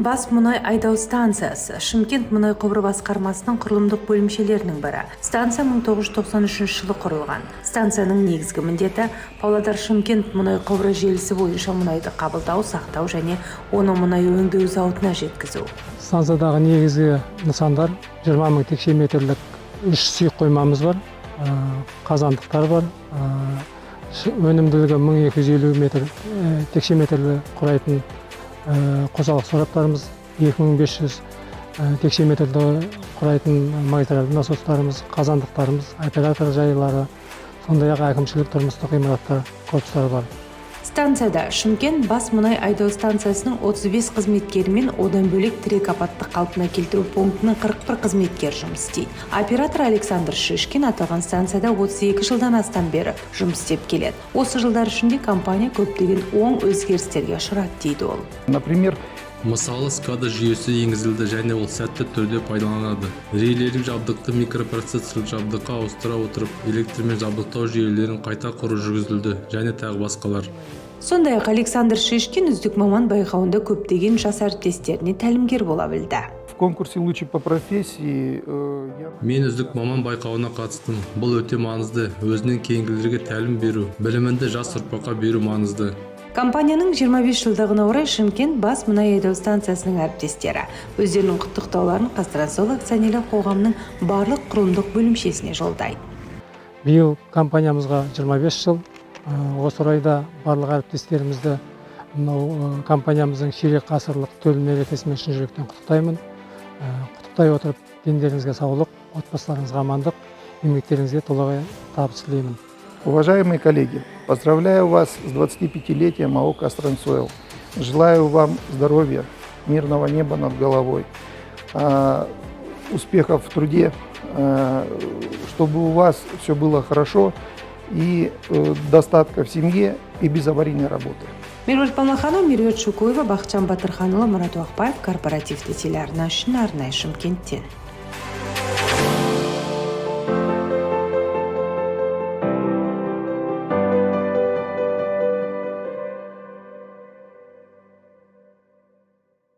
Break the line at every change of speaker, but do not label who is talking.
Бас мұнай айдау станциясы Шымкент мұнай құбыры басқармасының құрылымдық бөлімшелерінің бірі. Станция 1993 жылы құрылған. Станцияның негізгі міндеті Павлодар-Шымкент мұнай құбыры желісі бойынша мұнайды қабылдау, сақтау және оны мұнай өңдеу зауытына жеткізу.
Станциядағы негізгі нысандар 20 мың текше метрлік 3 сұйық қоймамыз бар, қазандықтар бар, өнімділігі 1250 текше метрлі құрайтын қосалық сораптарымыз, 2500 текше метрді құрайтын магистралды насостарымыз, қазандықтарымыз, оператор жайлары, сондай-ақ әкімшілік тұрмыстық ғимараттар, корпустары бар.
Станцияда Шымкент бас мұнай айдау станциясының 35 қызметкері мен одан бөлек тірек апатты қалпына келтіру пунктінің 41 қызметкер жұмыс істейді. Оператор Александр Шишкин аталған станцияда 32 жылдан астам бері жұмыс істеп келеді. Осы жылдар ішінде компания көптеген оң өзгерістерге ұшырады дейді ол.
Например,
мысалы SCADA жүйесі енгізілді және ол сәтті түрде пайдаланады. Рейлерлік жабдықты микропроцессорлық жабдыққа ауыстыра отырып, электрмен жабдықтау жүйелерін қайта құру жүргізілді және тағы басқалар.
Сондай-ақ Александр Шишкин үздік маман байқауында көптеген жас әріптестеріне тәлімгер бола білді.
в конкурсе «Лучший по профессии»
Мен үздік маман байқауына қатыстым. Бұл өте маңызды. Өзінен кейінгілерге тәлім беру, білімінді жас ұрпаққа беру маңызды.
Компанияның 25 жылдығына орай Шымкент бас мұнай айдау станциясының әріптестері өздерінің құттықтауларын Қазтрансойл акционерлік қоғамының барлық құрылымдық бөлімшесіне жолдайды.
Биыл компаниямызға 25 жыл. Осы орайда барлық әріптестерімізді компаниямыздың ширек ғасырлық төл мерекесімен шын жүректен құттықтаймын. Құттықтай отырып, дендеріңізге саулық, отбасыларыңызға амандық, еңбектеріңізге толағай табыс тілеймін.
Уважаемые коллеги, поздравляю вас с 25-летием АО «Казтрансойл». Желаю вам здоровья, мирного неба над головой, успехов в труде, чтобы у вас все было хорошо и достатка в семье и безаварийной работы.
Меруерт Палмаханова, Меруерт Шукуева, Бақытжан Батырханұлы, Мұрат Уақбаев, корпоративті телеарна үшін арнайы Шымкенттен.